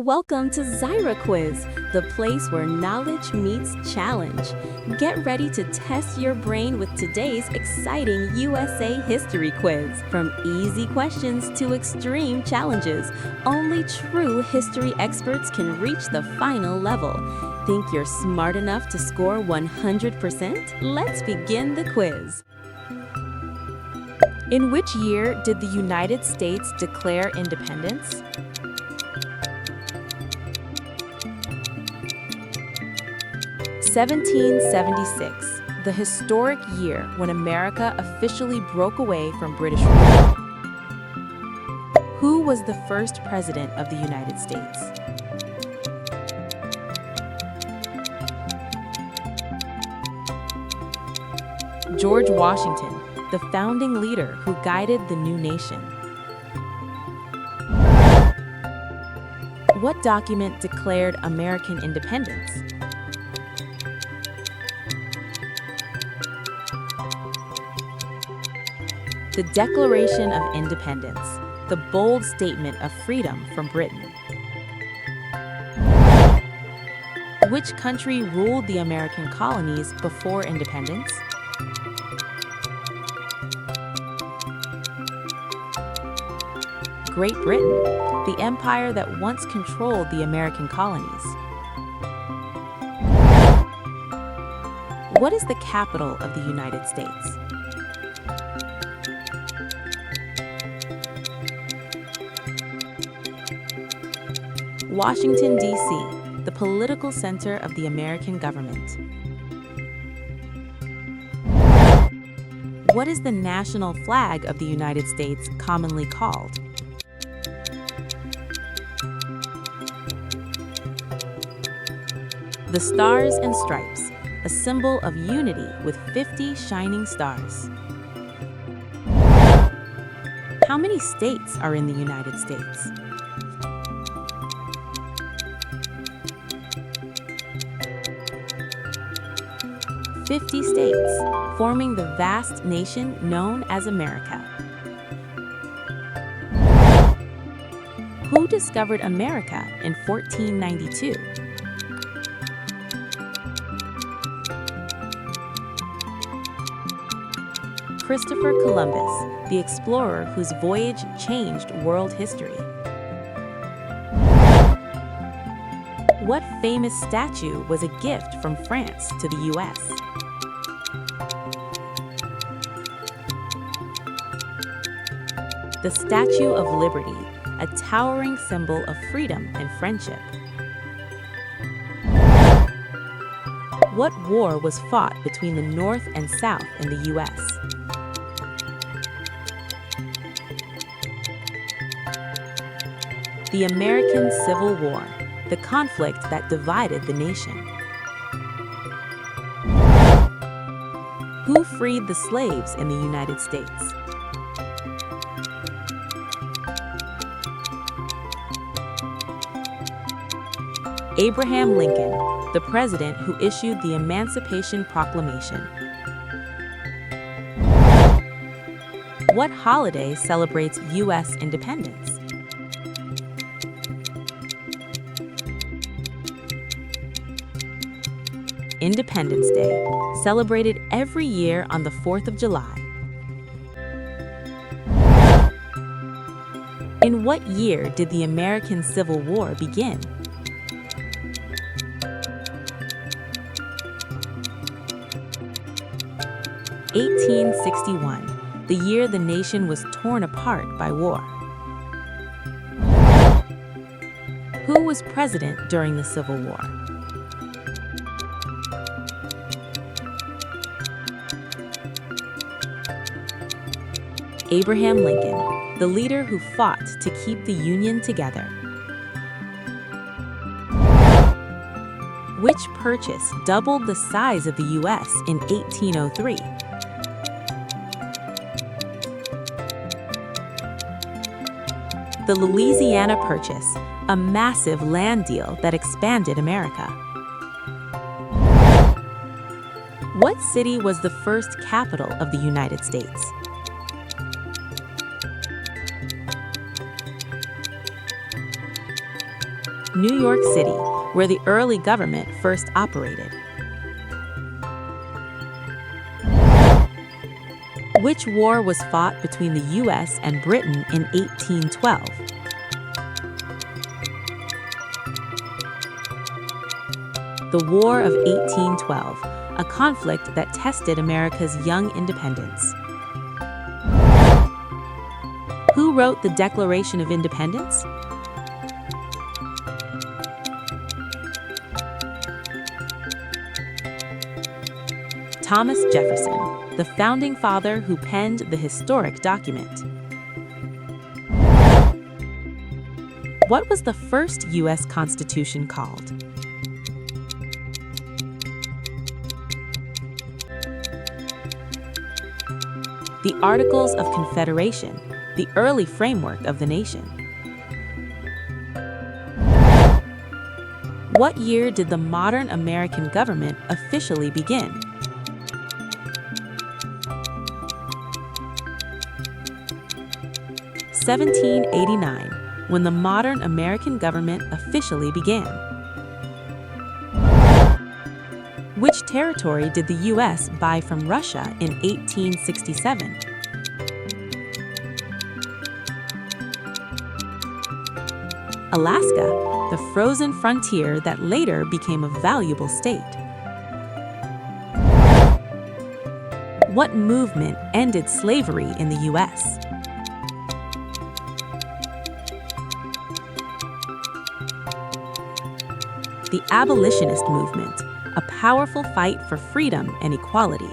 Welcome to Zyra Quiz, the place where knowledge meets challenge. Get ready to test your brain with today's exciting USA history quiz. From easy questions to extreme challenges, only true history experts can reach the final level. Think you're smart enough to score 100%? Let's begin the quiz. In which year did the United States declare independence? 1776, the historic year when America officially broke away from British rule. Who was the first president of the United States? George Washington, the founding leader who guided the new nation. What document declared American independence? The Declaration of Independence, the bold statement of freedom from Britain. Which country ruled the American colonies before independence? Great Britain, the empire that once controlled the American colonies. What is the capital of the United States? Washington, D.C., the political center of the American government. What is the national flag of the United States commonly called? The Stars and Stripes, a symbol of unity with 50 shining stars. How many states are in the United States? 50 states, forming the vast nation known as America. Who discovered America in 1492? Christopher Columbus, the explorer whose voyage changed world history. What famous statue was a gift from France to the U.S.? The Statue of Liberty, a towering symbol of freedom and friendship. What war was fought between the North and South in the U.S.? The American Civil War, the conflict that divided the nation. Who freed the slaves in the United States? Abraham Lincoln, the president who issued the Emancipation Proclamation. What holiday celebrates U.S. independence? Independence Day, celebrated every year on the 4th of July. In what year did the American Civil War begin? 1861, the year the nation was torn apart by war. Who was president during the Civil War? Abraham Lincoln, the leader who fought to keep the Union together. Which purchase doubled the size of the U.S. in 1803? The Louisiana Purchase, a massive land deal that expanded America. What city was the first capital of the United States? New York City, where the early government first operated. Which war was fought between the U.S. and Britain in 1812? The War of 1812, a conflict that tested America's young independence. Who wrote the Declaration of Independence? Thomas Jefferson, the founding father who penned the historic document. What was the first U.S. Constitution called? The Articles of Confederation, the early framework of the nation. What year did the modern American government officially begin? 1789, when the modern American government officially began. Which territory did the U.S. buy from Russia in 1867? Alaska, the frozen frontier that later became a valuable state. What movement ended slavery in the U.S.? The abolitionist movement, a powerful fight for freedom and equality.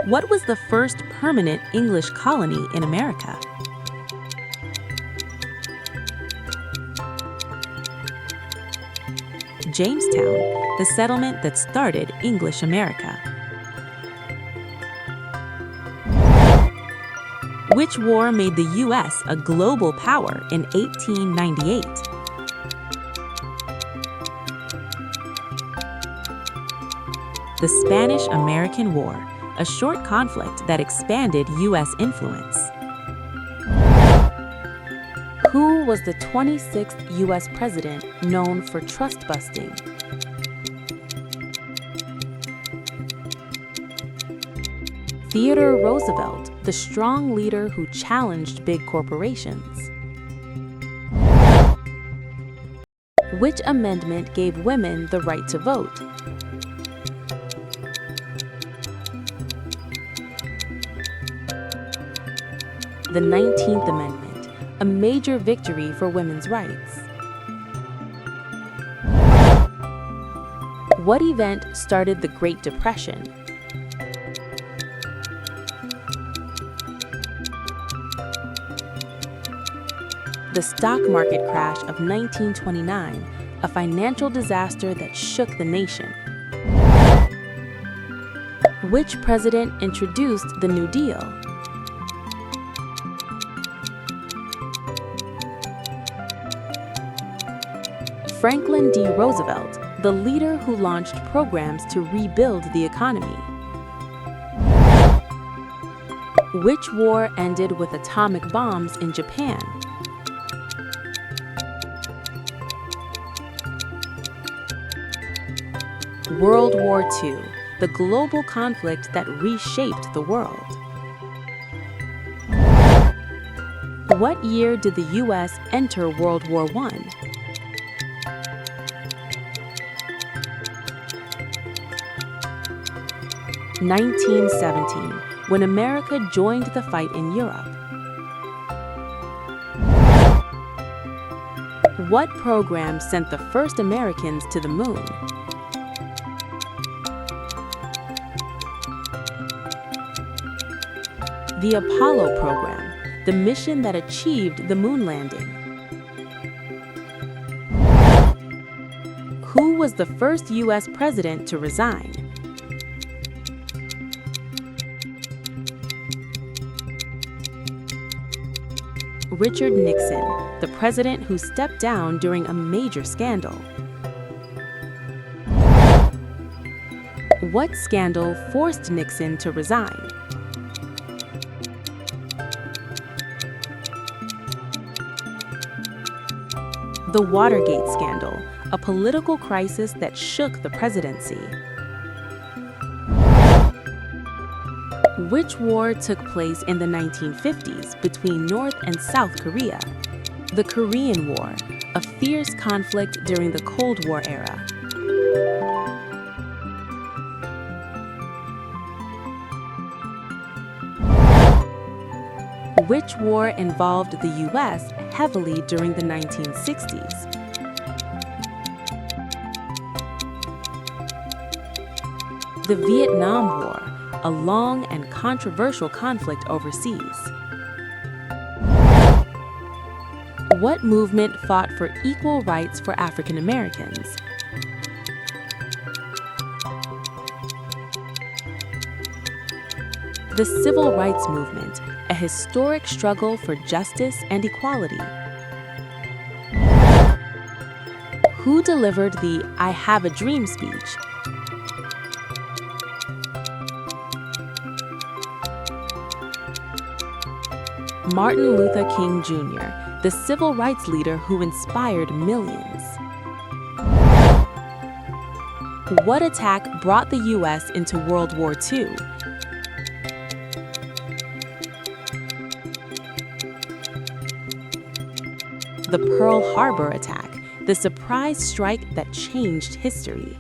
What was the first permanent English colony in America? Jamestown, the settlement that started English America. Which war made the U.S. a global power in 1898? The Spanish-American War, a short conflict that expanded U.S. influence. Who was the 26th U.S. president known for trust-busting? Theodore Roosevelt, the strong leader who challenged big corporations. Which amendment gave women the right to vote? The 19th Amendment, a major victory for women's rights. What event started the Great Depression? The stock market crash of 1929, a financial disaster that shook the nation. Which president introduced the New Deal? Franklin D. Roosevelt, the leader who launched programs to rebuild the economy. Which war ended with atomic bombs in Japan? World War II, the global conflict that reshaped the world. What year did the U.S. enter World War I? (1917), when America joined the fight in Europe. What program sent the first Americans to the moon? The Apollo program, the mission that achieved the moon landing. Who was the first U.S. president to resign? Richard Nixon, the president who stepped down during a major scandal. What scandal forced Nixon to resign? The Watergate scandal, a political crisis that shook the presidency. Which war took place in the 1950s between North and South Korea? The Korean War, a fierce conflict during the Cold War era. Which war involved the U.S. heavily during the 1960s? The Vietnam War, a long and controversial conflict overseas. What movement fought for equal rights for African Americans? The Civil Rights Movement, a historic struggle for justice and equality. Who delivered the "I Have a Dream" speech? Martin Luther King Jr., the civil rights leader who inspired millions. What attack brought the U.S. into World War II? The Pearl Harbor attack, the surprise strike that changed history.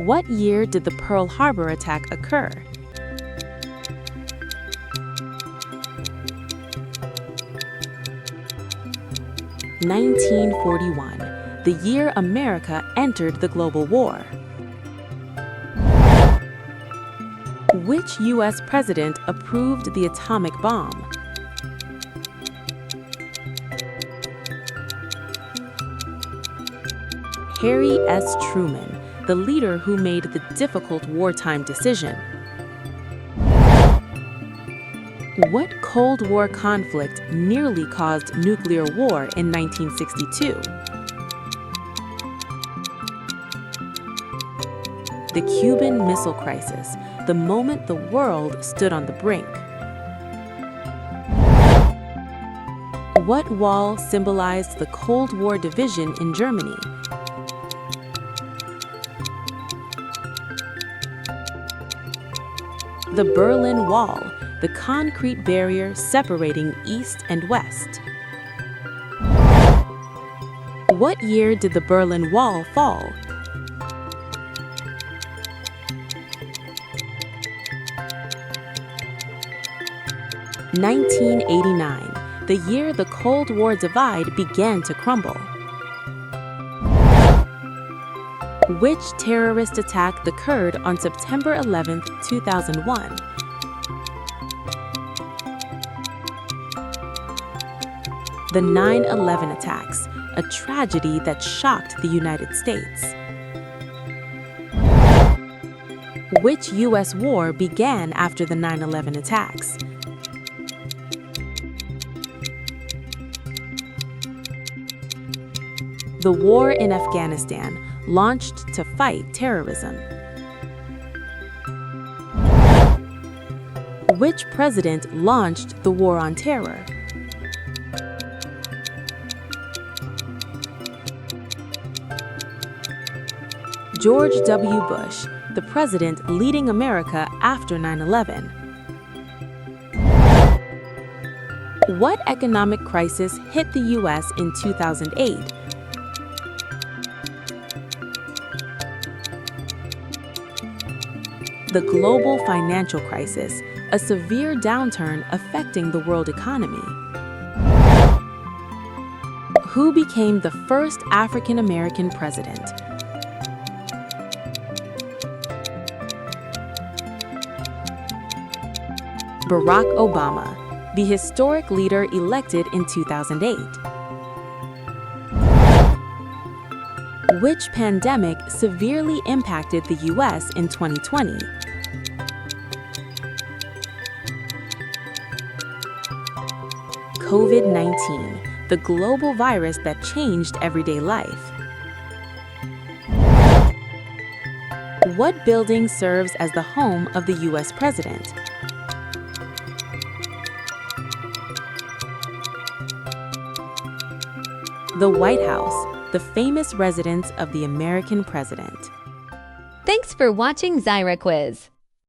What year did the Pearl Harbor attack occur? (1941), the year America entered the global war. Which U.S. president approved the atomic bomb? Harry S. Truman, the leader who made the difficult wartime decision. What Cold War conflict nearly caused nuclear war in 1962? The Cuban Missile Crisis, the moment the world stood on the brink. What wall symbolized the Cold War division in Germany? The Berlin Wall, the concrete barrier separating East and West. What year did the Berlin Wall fall? (1989), the year the Cold War divide began to crumble. Which terrorist attack occurred on September 11, 2001? The 9/11 attacks, a tragedy that shocked the United States. Which U.S. war began after the 9/11 attacks? The war in Afghanistan, launched to fight terrorism. Which president launched the war on terror? George W. Bush, the president leading America after 9/11. What economic crisis hit the U.S. in 2008? The global financial crisis, a severe downturn affecting the world economy. Who became the first African American president? Barack Obama, the historic leader elected in 2008. Which pandemic severely impacted the U.S. in 2020? COVID-19, the global virus that changed everyday life. What building serves as the home of the U.S. president? The White House, the famous residence of the American president. Thanks for watching Zyra Quiz.